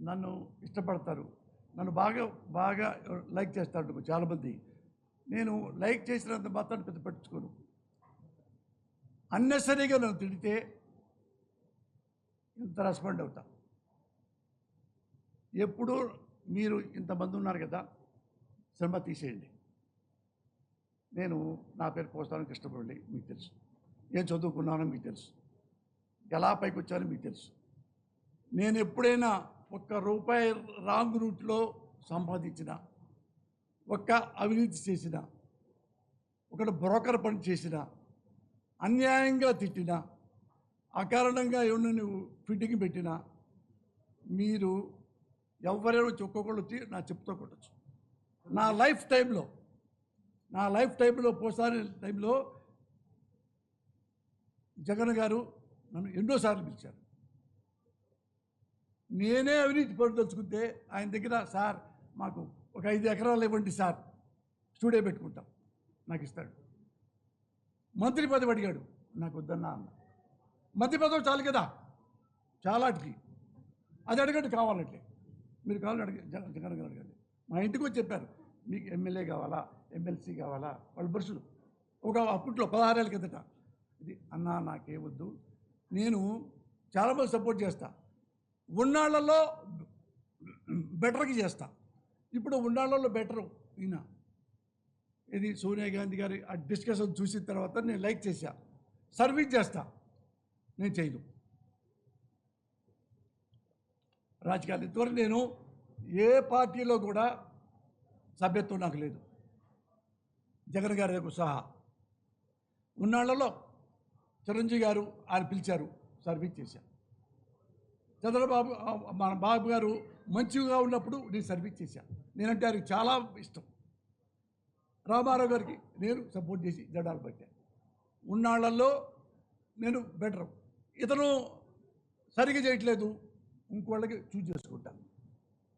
నన్ను ఇష్టపడతారు, నన్ను బాగా బాగా లైక్ చేస్తారు చాలామంది. నేను లైక్ చేసినంత మాత్రాన్ని పెద్ద పట్టించుకోను. అన్నెసరీగా నన్ను తిడితే ఇంత రెస్పాండ్ అవుతా. ఎప్పుడు మీరు ఇంతమంది ఉన్నారు కదా, సినిమా తీసేయండి. నేను నా పేరు పోస్తాను కృష్ణమురళి, మీకు తెలుసు. ఏం చదువుకున్నానో మీకు తెలుసు, ఎలా పైకి వచ్చానో మీకు తెలుసు. నేను ఎప్పుడైనా ₹1 రాంగ్ రూట్లో సంపాదించిన, ఒక్క అవినీతి చేసిన, ఒకటి బ్రోకర్ పని చేసిన, అన్యాయంగా తిట్టిన, అకారణంగా ఏమన్నా నువ్వు ఫిట్టింగ్ పెట్టినా, మీరు ఎవరైనా ఒక్కొక్కళ్ళు వచ్చి నా చెప్పుతో కొట్టచ్చు. నా లైఫ్ టైంలో పోసారి టైంలో జగన్ గారు నన్ను ఎన్నోసార్లు పిలిచారు. నేనే అవినీతి పడదలుచుకుంటే ఆయన దగ్గర, సార్ మాకు ఒక 5 ఎకరాలు ఇవ్వండి సార్, స్టూడియో పెట్టుకుంటాం, నాకు ఇస్తాడు. మంత్రి పదవి అడిగాడు, నాకు వద్దన్నా అన్న. మంత్రి పదవి చాలు కదా, చాలాటికి అది అడగండి, కావాలంటే మీరు కావాలని జగన్ గారు అడగండి. మా ఇంటికి వచ్చి చెప్పారు, మీకు ఎమ్మెల్యే కావాలా, ఎమ్మెల్సీ కావాలా, వాళ్ళ బరుసులు ఒక అప్పట్లో 16 ఏళ్ళ కిందట. ఇది అన్నా నాకే వద్దు, నేను చాలామంది సపోర్ట్ చేస్తా, ఉన్నాళ్లలో బెటర్కి చేస్తా. ఇప్పుడు ఉన్నాళ్లలో బెటరు ఈయన, ఇది సోనియా గాంధీ గారి ఆ డిస్కషన్ చూసిన తర్వాత నేను లైక్ చేశా. సర్వీస్ చేస్తా, నేను చేయను రాజకీయాలు. ఇంతవరకు నేను ఏ పార్టీలో కూడా సభ్యత్వం నాకు లేదు, జగన్ గారి సహా. ఉన్నాళ్లలో చిరంజీవి గారు ఆయన పిలిచారు, సర్వీస్ చేశాను. చంద్రబాబు మన బాబు గారు మంచిగా ఉన్నప్పుడు నేను సర్వీస్ చేశాను. నేనంటే ఆయనకు చాలా ఇష్టం. రామారావు గారికి నేను సపోర్ట్ చేసి జెండాలు పెట్టాను. ఉన్నాళ్లలో నేను బెటరు, ఇతను సరిగ్గా చేయట్లేదు, ఇంకోళ్ళకి చూజ్ చేసుకుంటాను.